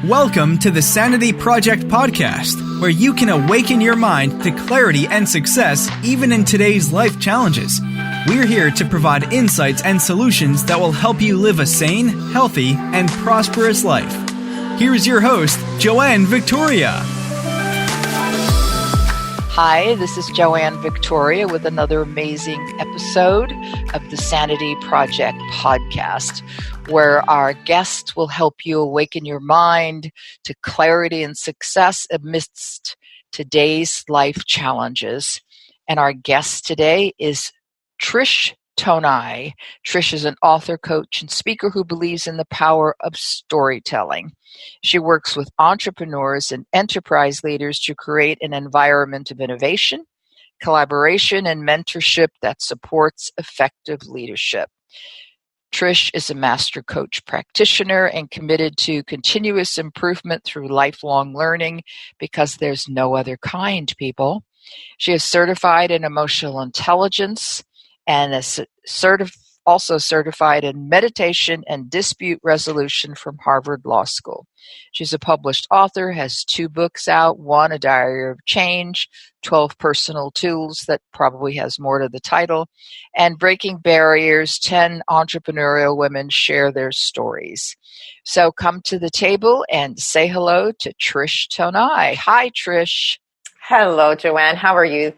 Welcome to the Sanity Project podcast, where you can awaken your mind to clarity and success even in today's life challenges. We're here to provide insights and solutions that will help you live a sane, healthy, and prosperous life. Here's your host, Joanne Victoria. Hi, this is Joanne Victoria with another amazing episode of the Sanity Project podcast, where our guest will help you awaken your mind to clarity and success amidst today's life challenges. And our guest today is Trish Tonaj. Trish is an author, coach, and speaker who believes in the power of storytelling. She works with entrepreneurs and enterprise leaders to create an environment of innovation, collaboration, and mentorship that supports effective leadership. Trish is a Master Coach Practitioner and committed to continuous improvement through lifelong learning because there's no other kind, people. She is certified in emotional intelligence and is also certified in meditation and dispute resolution from Harvard Law School. She's a published author, has 2 books out, one, A Diary of Change, 12 Personal Tools, that probably has more to the title, and Breaking Barriers, 10 Entrepreneurial Women Share Their Stories. So come to the table and say hello to Trish Tonaj. Hi, Trish. Hello, Joanne. How are you?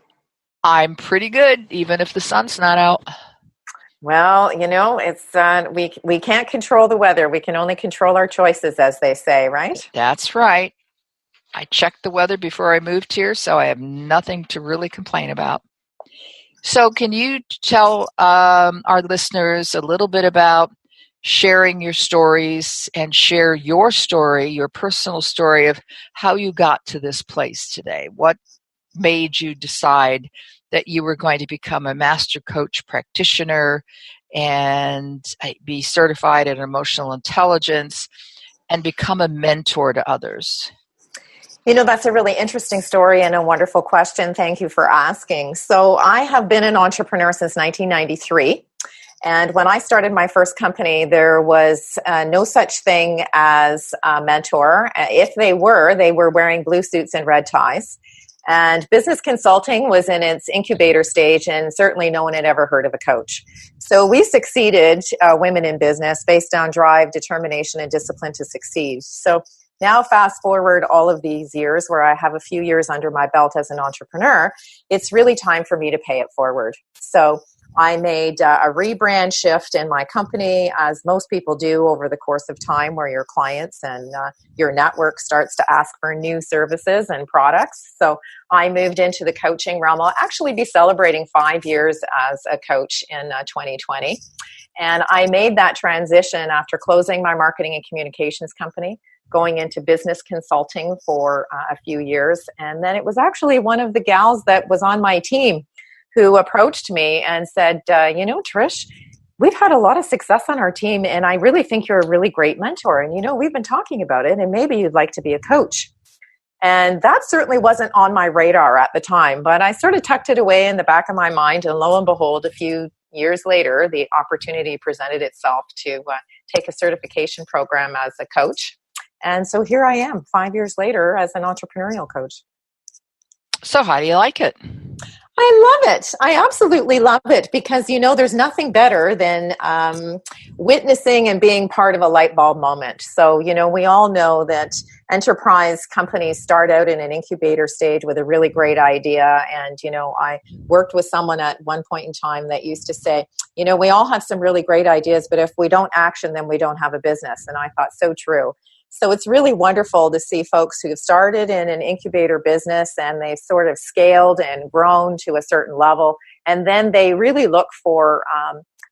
I'm pretty good, even if the sun's not out. Well, you know, it's we can't control the weather. We can only control our choices, as they say, right? That's right. I checked the weather before I moved here, so I have nothing to really complain about. So can you tell our listeners a little bit about sharing your stories and share your story, your personal story of how you got to this place today? What made you decide that you were going to become a Master Coach Practitioner and be certified in emotional intelligence and become a mentor to others? You know, that's a really interesting story and a wonderful question. Thank you for asking. So I have been an entrepreneur since 1993. And when I started my first company, there was no such thing as a mentor. If they were wearing blue suits and red ties. And business consulting was in its incubator stage, and certainly no one had ever heard of a coach. So we succeeded women in business based on drive, determination, and discipline to succeed. So now fast forward all of these years where I have a few years under my belt as an entrepreneur, it's really time for me to pay it forward. So I made a rebrand shift in my company, as most people do over the course of time, where your clients and your network starts to ask for new services and products. So I moved into the coaching realm. I'll actually be celebrating 5 years as a coach in 2020. And I made that transition after closing my marketing and communications company, going into business consulting for a few years. And then it was actually one of the gals that was on my team who approached me and said, you know, Trish, we've had a lot of success on our team, and I really think you're a really great mentor. And, you know, we've been talking about it, and maybe you'd like to be a coach. And that certainly wasn't on my radar at the time, but I sort of tucked it away in the back of my mind. And lo and behold, a few years later, the opportunity presented itself to take a certification program as a coach. And so here I am 5 years later as an entrepreneurial coach. So how do you like it? I love it. I absolutely love it because, you know, there's nothing better than witnessing and being part of a light bulb moment. So, you know, we all know that enterprise companies start out in an incubator stage with a really great idea. And, you know, I worked with someone at one point in time that used to say, you know, we all have some really great ideas, but if we don't action them, we don't have a business. And I thought, so true. So it's really wonderful to see folks who have started in an incubator business and they've sort of scaled and grown to a certain level. And then they really look for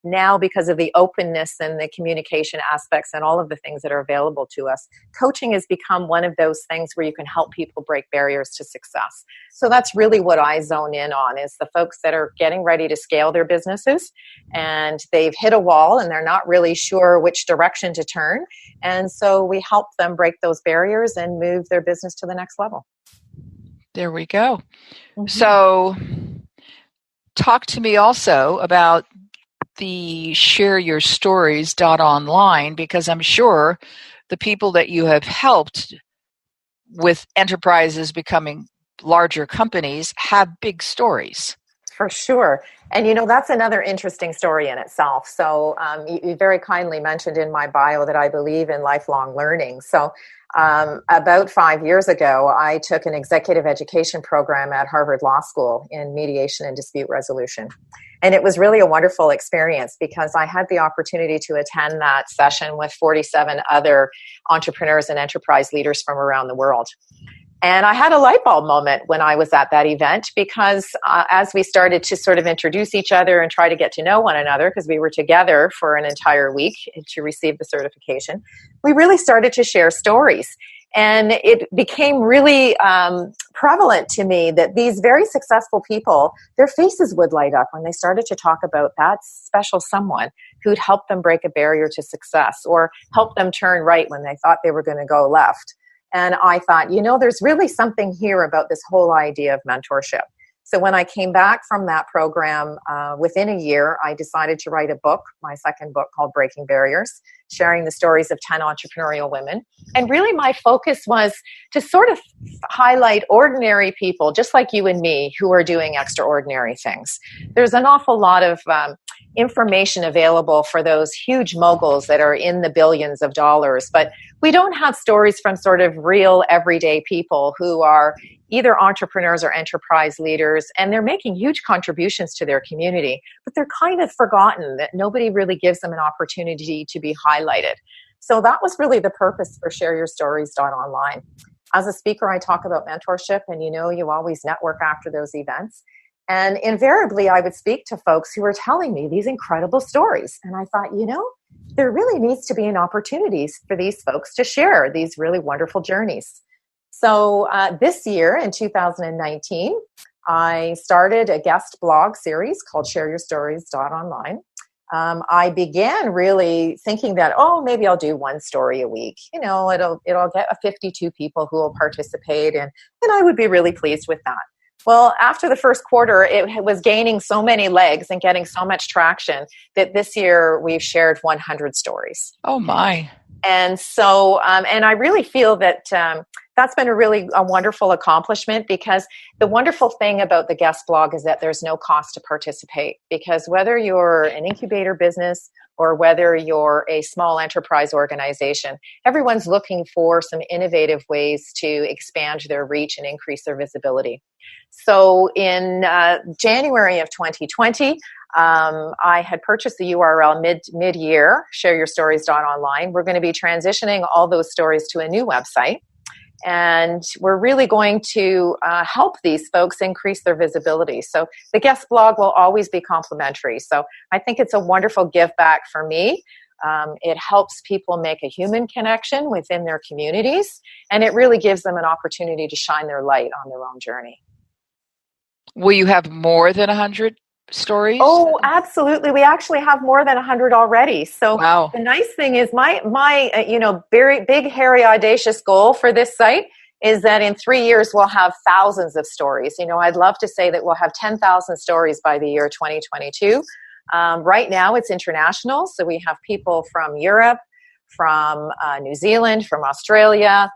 now, because of the openness and the communication aspects and all of the things that are available to us, coaching has become one of those things where you can help people break barriers to success. So that's really what I zone in on, is the folks that are getting ready to scale their businesses and they've hit a wall and they're not really sure which direction to turn. And so we help them break those barriers and move their business to the next level. There we go. Mm-hmm. So talk to me also about the ShareYourStories.online, because I'm sure the people that you have helped with enterprises becoming larger companies have big stories. For sure. And that's another interesting story in itself. So you very kindly mentioned in my bio that I believe in lifelong learning. So about 5 years ago, I took an executive education program at Harvard Law School in Mediation and Dispute Resolution. And it was really a wonderful experience because I had the opportunity to attend that session with 47 other entrepreneurs and enterprise leaders from around the world. And I had a light bulb moment when I was at that event because as we started to sort of introduce each other and try to get to know one another, because we were together for an entire week to receive the certification, we really started to share stories. And it became really prevalent to me that these very successful people, their faces would light up when they started to talk about that special someone who'd helped them break a barrier to success or help them turn right when they thought they were going to go left. And I thought, there's really something here about this whole idea of mentorship. So when I came back from that program, within a year, I decided to write a book, my second book called Breaking Barriers, sharing the stories of 10 entrepreneurial women. And really my focus was to sort of highlight ordinary people, just like you and me, who are doing extraordinary things. There's an awful lot of information available for those huge moguls that are in the billions of dollars, but we don't have stories from sort of real everyday people who are either entrepreneurs or enterprise leaders, and they're making huge contributions to their community, but they're kind of forgotten, that nobody really gives them an opportunity to be highlighted. So that was really the purpose for ShareYourStories.online. As a speaker, I talk about mentorship, and you always network after those events. And invariably, I would speak to folks who were telling me these incredible stories. And I thought, there really needs to be an opportunity for these folks to share these really wonderful journeys. So this year, in 2019, I started a guest blog series called ShareYourStories.online. I began really thinking that, maybe I'll do one story a week. It'll get 52 people who will participate, and I would be really pleased with that. Well, after the first quarter, it was gaining so many legs and getting so much traction that this year we've shared 100 stories. Oh, my. And so, and I really feel that that's been a wonderful accomplishment, because the wonderful thing about the guest blog is that there's no cost to participate, because whether you're an incubator business or whether you're a small enterprise organization, everyone's looking for some innovative ways to expand their reach and increase their visibility. So in January of 2020, I had purchased the URL mid-year, ShareYourStories.online. We're going to be transitioning all those stories to a new website. And we're really going to help these folks increase their visibility. So the guest blog will always be complimentary. So I think it's a wonderful give back for me. It helps people make a human connection within their communities, and it really gives them an opportunity to shine their light on their own journey. Will you have more than 100 stories? Oh, absolutely. We actually have more than 100 already. So wow. The nice thing is my very big, hairy, audacious goal for this site is that in 3 years we'll have thousands of stories. I'd love to say that we'll have 10,000 stories by the year 2022. Right now it's international. So we have people from Europe, from New Zealand, from Australia,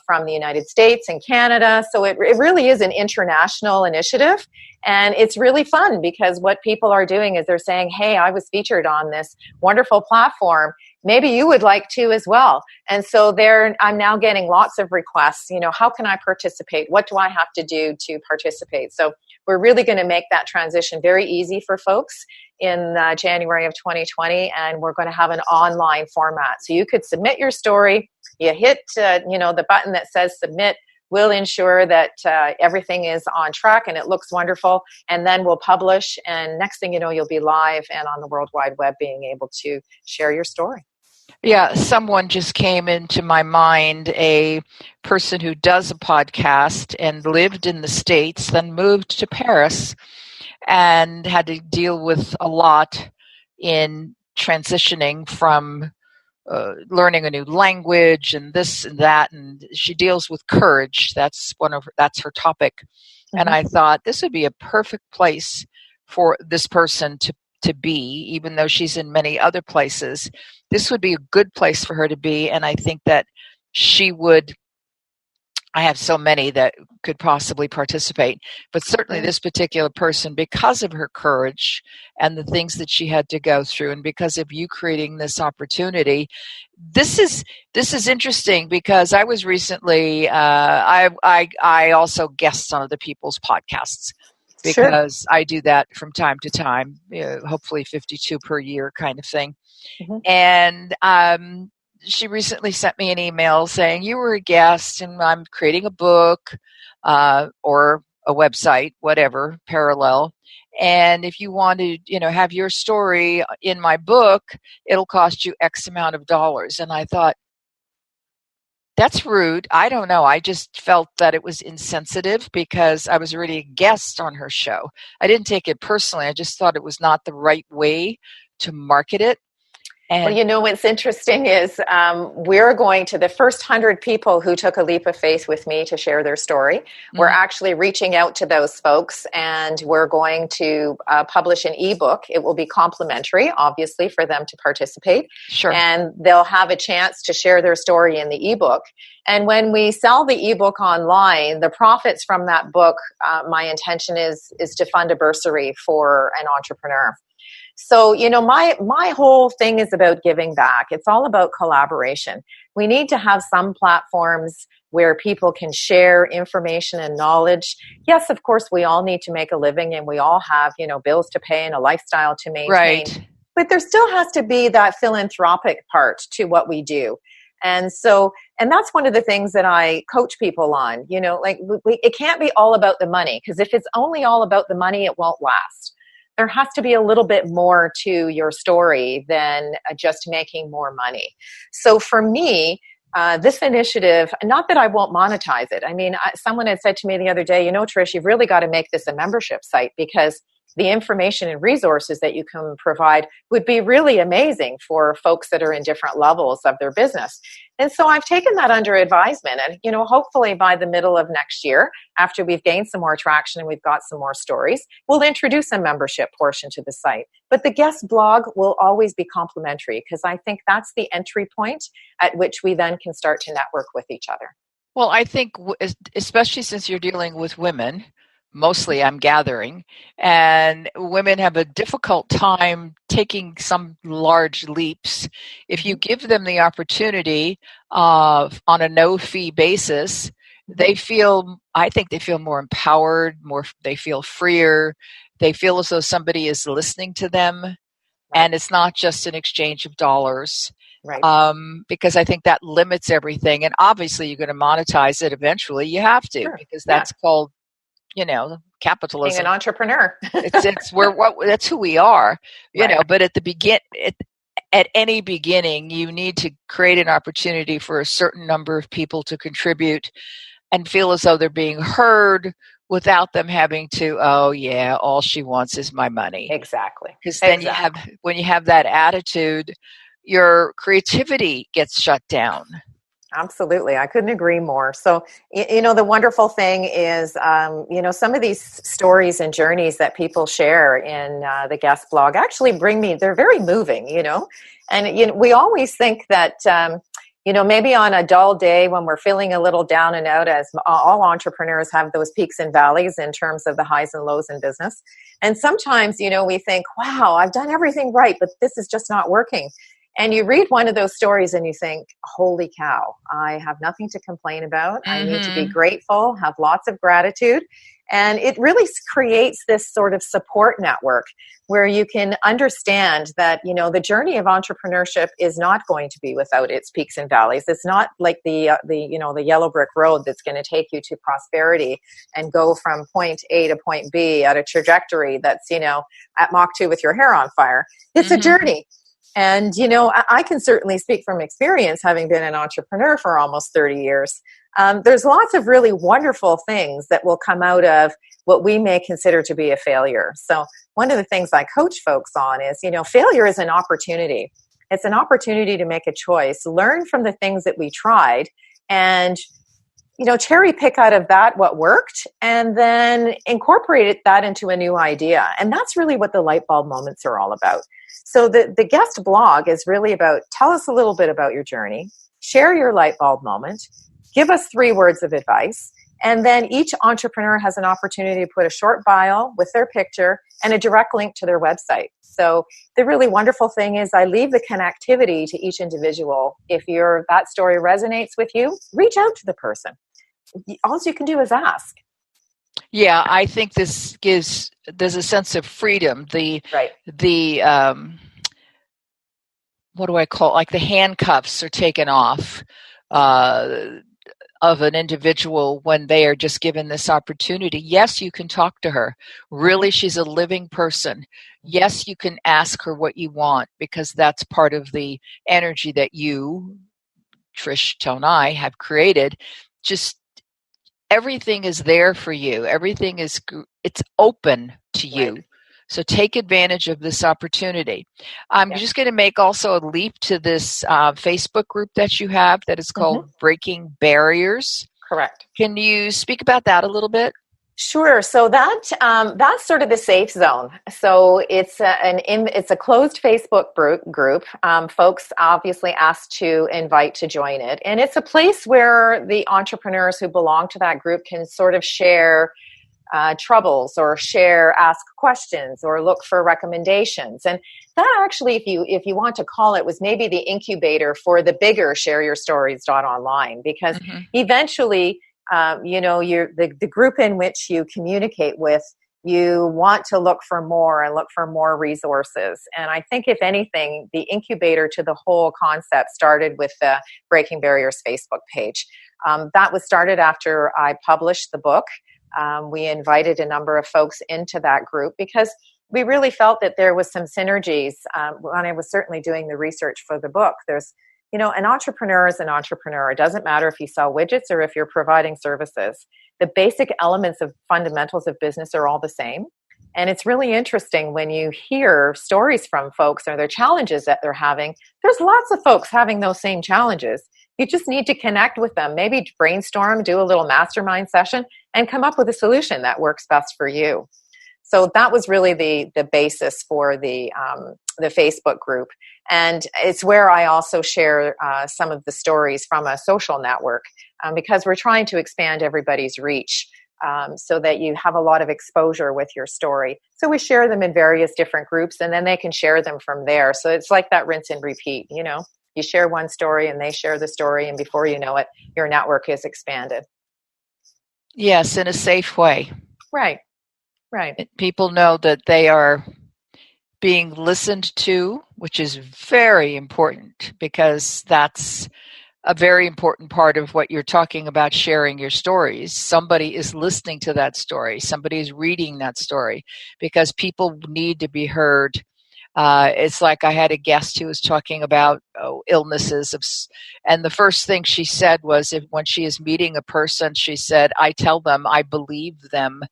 from the United States and Canada. So it really is an international initiative. And it's really fun because what people are doing is they're saying, hey, I was featured on this wonderful platform. Maybe you would like to as well. And so I'm now getting lots of requests. How can I participate? What do I have to do to participate? So we're really going to make that transition very easy for folks in January of 2020. And we're going to have an online format. So you could submit your story. You hit, the button that says submit. We'll ensure that everything is on track and it looks wonderful. And then we'll publish. And next thing you know, you'll be live and on the World Wide Web being able to share your story. Yeah, someone just came into my mind, a person who does a podcast and lived in the States, then moved to Paris and had to deal with a lot in transitioning from learning a new language and this and that, and she deals with courage. That's her topic. Mm-hmm. And I thought this would be a perfect place for this person to be, even though she's in many other places. This would be a good place for her to be, and I think that she would. I have so many that could possibly participate, but certainly this particular person, because of her courage and the things that she had to go through, and because of you creating this opportunity, this is interesting, because I was recently I also guest on other people's podcasts, because I do that from time to time, hopefully 52 per year kind of thing. And she recently sent me an email saying, you were a guest and I'm creating a book or a website, whatever, parallel. And if you want to, have your story in my book, it'll cost you X amount of dollars. And I thought, that's rude. I don't know. I just felt that it was insensitive because I was already a guest on her show. I didn't take it personally. I just thought it was not the right way to market it. And well, what's interesting is we're going to the first 100 people who took a leap of faith with me to share their story. We're actually reaching out to those folks, and we're going to publish an ebook. It will be complimentary, obviously, for them to participate. Sure. And they'll have a chance to share their story in the ebook. And when we sell the ebook online, the profits from that book, my intention is to fund a bursary for an entrepreneur. So, my whole thing is about giving back. It's all about collaboration. We need to have some platforms where people can share information and knowledge. Yes, of course, we all need to make a living, and we all have, bills to pay and a lifestyle to maintain. Right. But there still has to be that philanthropic part to what we do. And that's one of the things that I coach people on. It can't be all about the money, because if it's only all about the money, it won't last. There has to be a little bit more to your story than just making more money. So for me, this initiative, not that I won't monetize it. I mean, someone had said to me the other day, Trish, you've really got to make this a membership site, because the information and resources that you can provide would be really amazing for folks that are in different levels of their business. And so I've taken that under advisement, and, hopefully by the middle of next year, after we've gained some more traction and we've got some more stories, we'll introduce a membership portion to the site. But the guest blog will always be complimentary, because I think that's the entry point at which we then can start to network with each other. Well, I think, especially since you're dealing with women, mostly I'm gathering, and women have a difficult time taking some large leaps. If you give them the opportunity on a no-fee basis, I think they feel more empowered, they feel freer, they feel as though somebody is listening to them, and it's not just an exchange of dollars. Right. Because I think that limits everything. And obviously you're going to monetize it eventually. You have to, because that's called, capitalism. Being an entrepreneur. That's who we are, but at any beginning, you need to create an opportunity for a certain number of people to contribute and feel as though they're being heard without them having to, all she wants is my money. Exactly. Because then when you have that attitude, your creativity gets shut down. Absolutely. I couldn't agree more. So, the wonderful thing is, some of these stories and journeys that people share in the guest blog actually they're very moving, and we always think that, maybe on a dull day when we're feeling a little down and out, as all entrepreneurs have those peaks and valleys in terms of the highs and lows in business. And sometimes, we think, wow, I've done everything right, but this is just not working. And you read one of those stories and you think, holy cow, I have nothing to complain about. I need to be grateful, have lots of gratitude. And it really creates this sort of support network where you can understand that, the journey of entrepreneurship is not going to be without its peaks and valleys. It's not like the yellow brick road that's going to take you to prosperity and go from point A to point B at a trajectory that's, at Mach 2 with your hair on fire. It's a journey. And, I can certainly speak from experience, having been an entrepreneur for almost 30 years. There's lots of really wonderful things that will come out of what we may consider to be a failure. So one of the things I coach folks on is, failure is an opportunity. It's an opportunity to make a choice, learn from the things that we tried, and cherry pick out of that what worked and then incorporate that into a new idea. And that's really what the light bulb moments are all about. So the guest blog is really about, tell us a little bit about your journey, share your light bulb moment, give us 3 words of advice, and then each entrepreneur has an opportunity to put a short bio with their picture and a direct link to their website. So the really wonderful thing is I leave the connectivity to each individual. If that story resonates with you, reach out to the person. All you can do is ask. Yeah, I think there's a sense of freedom. What do I call it? Like the handcuffs are taken off of an individual when they are just given this opportunity. Yes, you can talk to her. Really, she's a living person. Yes, you can ask her what you want because that's part of the energy that you, Trish Tonaj, have created. Just everything is there for you. It's open to you. Right. So take advantage of this opportunity. I'm just going to make also a leap to this Facebook group that you have that is called Breaking Barriers. Correct. Can you speak about that a little bit? Sure. So that's sort of the safe zone. So it's a closed Facebook group. Folks obviously asked to invite to join it, and it's a place where the entrepreneurs who belong to that group can sort of share troubles or ask questions or look for recommendations. And that actually, if you want to call it, was maybe the incubator for the bigger ShareYourStories.online, because eventually, the group in which you communicate with, you want to look for more resources. And I think, if anything, the incubator to the whole concept started with the Breaking Barriers Facebook page. That was started after I published the book. We invited a number of folks into that group because we really felt that there was some synergies. When I was certainly doing the research for the book, there's, an entrepreneur is an entrepreneur. It doesn't matter if you sell widgets or if you're providing services. The basic elements of fundamentals of business are all the same. And it's really interesting when you hear stories from folks or their challenges that they're having. There's lots of folks having those same challenges. You just need to connect with them, maybe brainstorm, do a little mastermind session, and come up with a solution that works best for you. So that was really the basis for the Facebook group. And it's where I also share some of the stories from a social network because we're trying to expand everybody's reach so that you have a lot of exposure with your story. So we share them in various different groups, and then they can share them from there. So it's like that rinse and repeat, You share one story and they share the story, and before you know it, your network is expanded. Yes, in a safe way. Right. People know that they are being listened to, which is very important because that's a very important part of what you're talking about, sharing your stories. Somebody is listening to that story. Somebody is reading that story because people need to be heard. It's like I had a guest who was talking about illnesses, and the first thing she said was when she is meeting a person, she said, I tell them I believe them,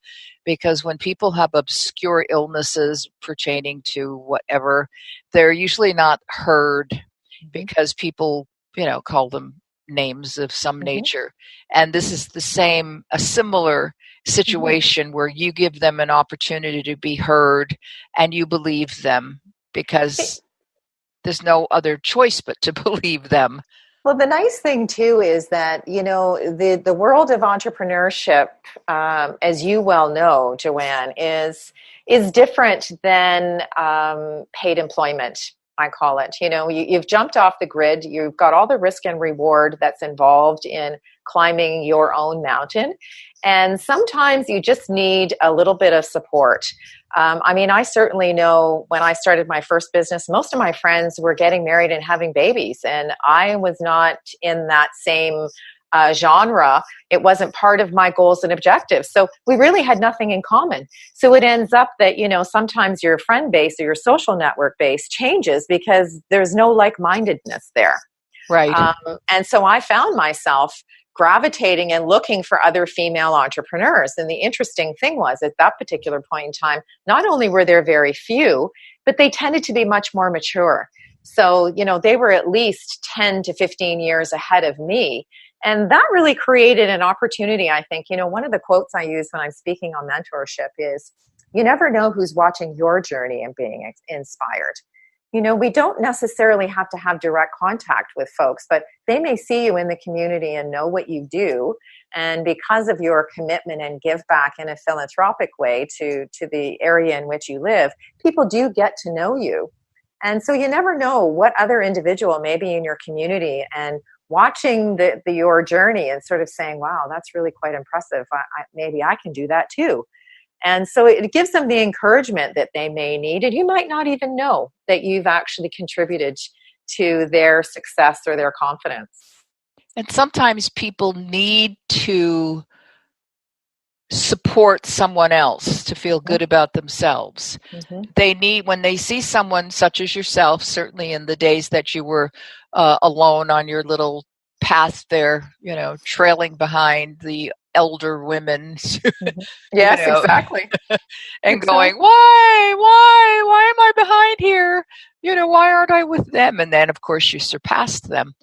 because when people have obscure illnesses pertaining to whatever, they're usually not heard because people, call them names of some nature. And this is a similar situation where you give them an opportunity to be heard and you believe them, because there's no other choice but to believe them. Well, the nice thing too is that, the world of entrepreneurship, as you well know, Joanne, is different than paid employment, I call it. You've jumped off the grid. You've got all the risk and reward that's involved in climbing your own mountain. And sometimes you just need a little bit of support. I certainly know when I started my first business, most of my friends were getting married and having babies, and I was not in that same genre. It wasn't part of my goals and objectives. So we really had nothing in common. So it ends up that, sometimes your friend base or your social network base changes because there's no like-mindedness there. Right. And so I found myself gravitating and looking for other female entrepreneurs. And the interesting thing was, at that particular point in time, not only were there very few, but they tended to be much more mature. So, they were at least 10 to 15 years ahead of me. And that really created an opportunity, I think. One of the quotes I use when I'm speaking on mentorship is, you never know who's watching your journey and being inspired. We don't necessarily have to have direct contact with folks, but they may see you in the community and know what you do. And because of your commitment and give back in a philanthropic way to the area in which you live, people do get to know you. And so you never know what other individual may be in your community and watching your journey and sort of saying, wow, that's really quite impressive. Maybe I can do that too. And so it gives them the encouragement that they may need. And you might not even know that you've actually contributed to their success or their confidence. And sometimes people need to support someone else to feel good about themselves. Mm-hmm. They need, when they see someone such as yourself, certainly in the days that you were alone on your little path there, trailing behind the elder women. Mm-hmm. Yes, exactly. And going, why am I behind here? Why aren't I with them? And then, of course, you surpassed them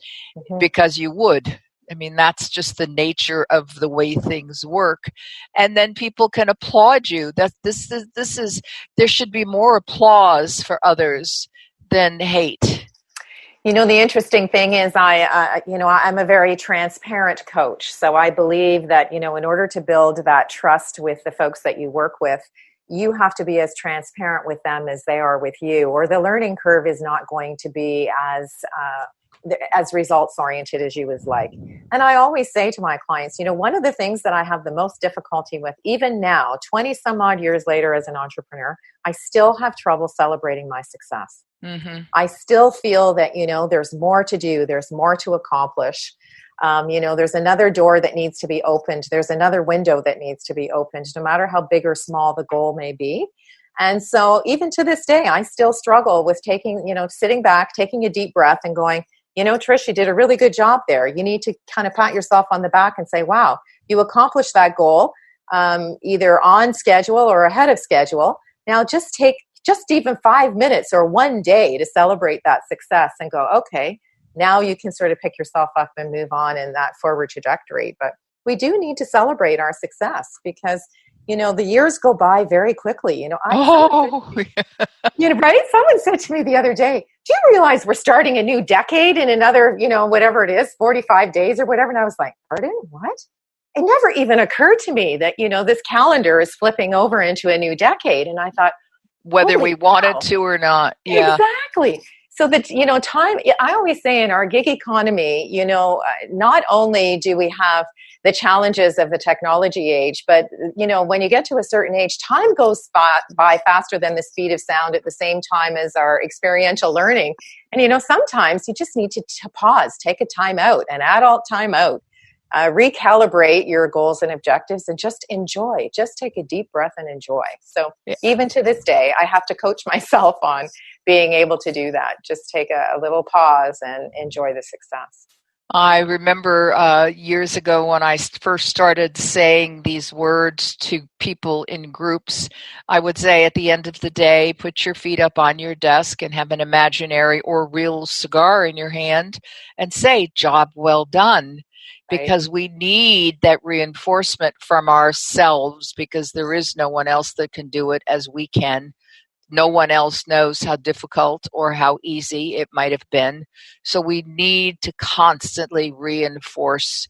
because you would. I mean, that's just the nature of the way things work. And then people can applaud you. That there should be more applause for others than hate. The interesting thing is I'm a very transparent coach. So I believe that, in order to build that trust with the folks that you work with, you have to be as transparent with them as they are with you, or the learning curve is not going to be as results oriented as you would like. And I always say to my clients, one of the things that I have the most difficulty with, even now, 20 some odd years later as an entrepreneur, I still have trouble celebrating my success. Mm-hmm. I still feel that, there's more to do. There's more to accomplish. There's another door that needs to be opened. There's another window that needs to be opened, no matter how big or small the goal may be. And so even to this day, I still struggle with sitting back, taking a deep breath and going, Trish, you did a really good job there. You need to kind of pat yourself on the back and say, wow, you accomplished that goal, either on schedule or ahead of schedule. Now just take even 5 minutes or one day to celebrate that success and go, okay, now you can sort of pick yourself up and move on in that forward trajectory. But we do need to celebrate our success because, the years go by very quickly. Right? Someone said to me the other day, do you realize we're starting a new decade in another, whatever it is, 45 days or whatever? And I was like, pardon, what? It never even occurred to me that, this calendar is flipping over into a new decade. And I thought, whether we wanted to or not. Yeah. Exactly. So that, time, I always say in our gig economy, not only do we have the challenges of the technology age, but, when you get to a certain age, time goes by faster than the speed of sound at the same time as our experiential learning. And, sometimes you just need to pause, take a time out, an adult time out, recalibrate your goals and objectives and just enjoy. Just take a deep breath and enjoy. So even to this day, I have to coach myself on being able to do that. Just take a little pause and enjoy the success. I remember years ago when I first started saying these words to people in groups, I would say at the end of the day, put your feet up on your desk and have an imaginary or real cigar in your hand and say, job well done. Because we need that reinforcement from ourselves because there is no one else that can do it as we can. No one else knows how difficult or how easy it might have been. So we need to constantly reinforce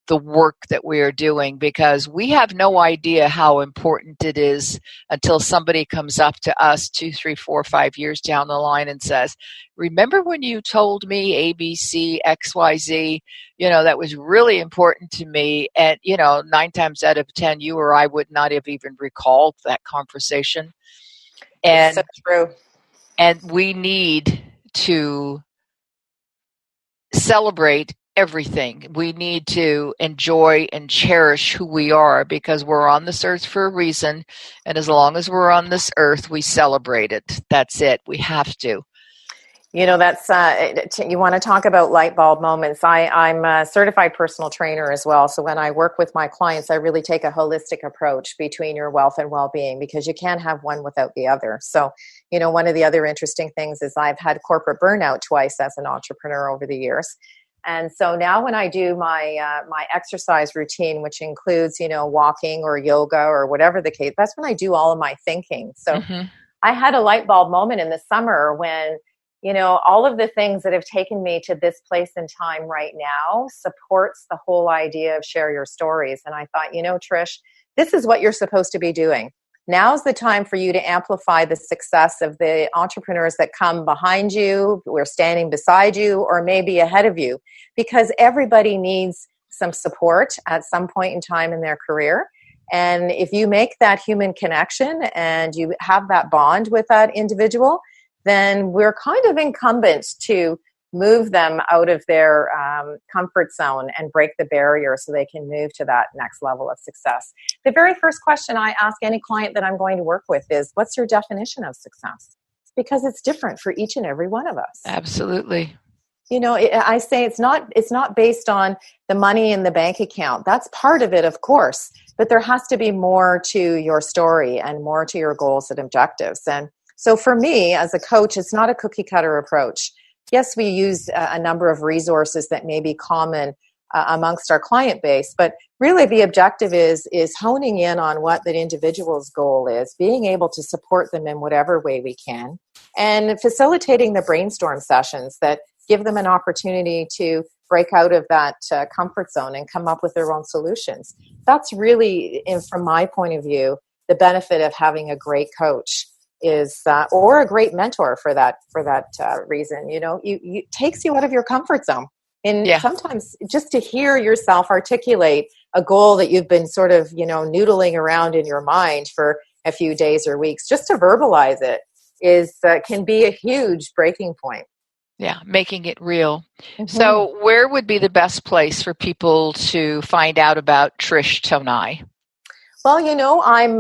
the work that we are doing because we have no idea how important it is until somebody comes up to us 2, 3, 4, 5 years down the line and says, remember when you told me ABC, XYZ, that was really important to me. And, 9 times out of 10, you or I would not have even recalled that conversation. And, so true. And we need to celebrate everything. We need to enjoy and cherish who we are because we're on this earth for a reason. And as long as we're on this earth, we celebrate it. That's it. We have to. That's you want to talk about light bulb moments. I'm a certified personal trainer as well. So when I work with my clients, I really take a holistic approach between your wealth and well-being because you can't have one without the other. So, one of the other interesting things is I've had corporate burnout twice as an entrepreneur over the years. And so now when I do my my exercise routine, which includes, walking or yoga or whatever the case, that's when I do all of my thinking. So I had a light bulb moment in the summer when, all of the things that have taken me to this place in time right now supports the whole idea of share your stories. And I thought, Trish, this is what you're supposed to be doing. Now's the time for you to amplify the success of the entrepreneurs that come behind you, who are standing beside you, or maybe ahead of you, because everybody needs some support at some point in time in their career. And if you make that human connection and you have that bond with that individual, then we're kind of incumbent to move them out of their comfort zone and break the barrier so they can move to that next level of success. The very first question I ask any client that I'm going to work with is, what's your definition of success? Because it's different for each and every one of us. Absolutely. I say it's not based on the money in the bank account. That's part of it, of course, but there has to be more to your story and more to your goals and objectives. And so for me as a coach, it's not a cookie cutter approach. Yes, we use a number of resources that may be common amongst our client base, but really the objective is honing in on what that individual's goal is, being able to support them in whatever way we can, and facilitating the brainstorm sessions that give them an opportunity to break out of that comfort zone and come up with their own solutions. That's really, from my point of view, the benefit of having a great coach. Is or a great mentor for that reason. It takes you out of your comfort zone, and sometimes just to hear yourself articulate a goal that you've been sort of noodling around in your mind for a few days or weeks, just to verbalize it can be a huge breaking point. Yeah, making it real. So where would be the best place for people to find out about Trish Tonaj? Well, I'm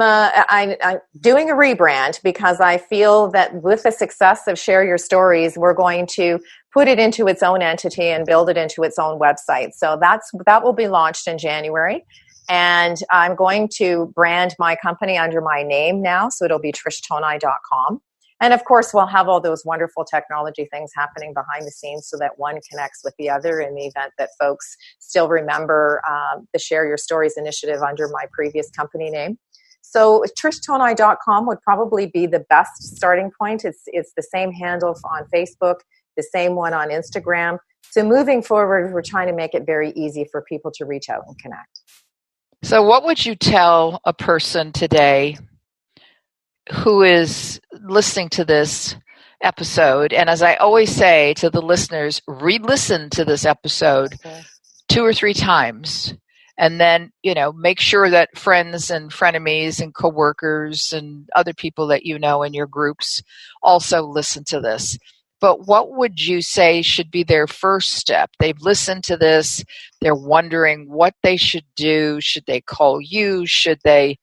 doing a rebrand because I feel that with the success of Share Your Stories, we're going to put it into its own entity and build it into its own website. So that will be launched in January. And I'm going to brand my company under my name now. So it'll be TrishTonaj.com. And of course, we'll have all those wonderful technology things happening behind the scenes so that one connects with the other in the event that folks still remember the Share Your Stories initiative under my previous company name. So TrishTonaj.com would probably be the best starting point. It's the same handle on Facebook, the same one on Instagram. So moving forward, we're trying to make it very easy for people to reach out and connect. So what would you tell a person today who is listening to this episode? And as I always say to the listeners, re-listen to this episode 2 or 3 times. And then, make sure that friends and frenemies and coworkers and other people that you know in your groups also listen to this. But what would you say should be their first step? They've listened to this. They're wondering what they should do. Should they call you? Should they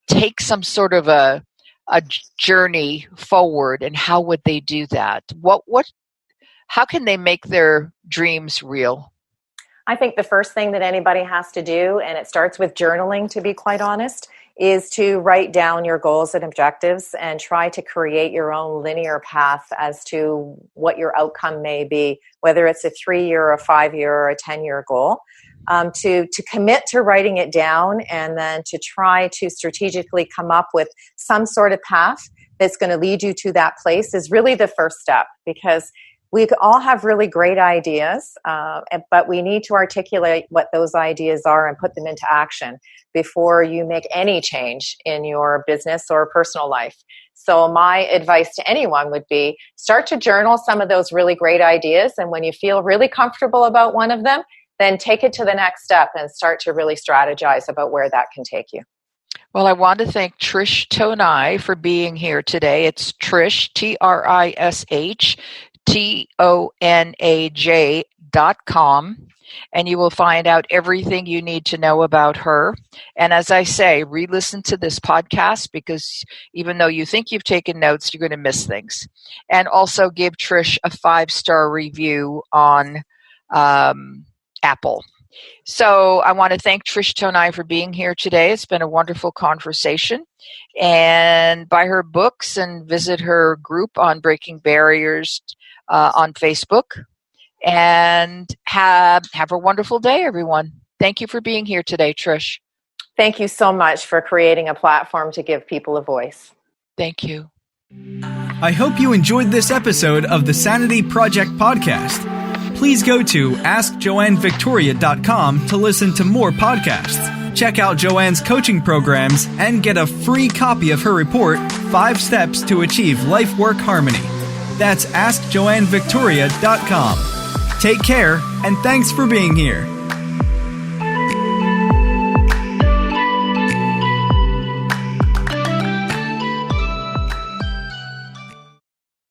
take some sort of a journey forward, and how would they do that? How can they make their dreams real? I think the first thing that anybody has to do, and it starts with journaling, to be quite honest, is to write down your goals and objectives and try to create your own linear path as to what your outcome may be, whether it's a 3-year, a 5-year, or a 10-year goal. To commit to writing it down and then to try to strategically come up with some sort of path that's going to lead you to that place is really the first step, because we all have really great ideas, but we need to articulate what those ideas are and put them into action before you make any change in your business or personal life. So my advice to anyone would be start to journal some of those really great ideas, and when you feel really comfortable about one of them, then take it to the next step and start to really strategize about where that can take you. Well, I want to thank Trish Tonaj for being here today. It's Trish, TrishTonaj.com, and you will find out everything you need to know about her. And as I say, re-listen to this podcast, because even though you think you've taken notes, you're going to miss things. And also give Trish a 5-star review on Apple. So I want to thank Trish Tonaj for being here today. It's been a wonderful conversation. And buy her books and visit her group on breaking barriers on Facebook. And have a wonderful day, everyone. Thank you for being here today, Trish. Thank you so much for creating a platform to give people a voice. Thank you. I hope you enjoyed this episode of the Sanity Project podcast. Please go to askjoannevictoria.com to listen to more podcasts. Check out Joanne's coaching programs and get a free copy of her report, 5 Steps to Achieve Life-Work Harmony. That's askjoannevictoria.com. Take care, and thanks for being here.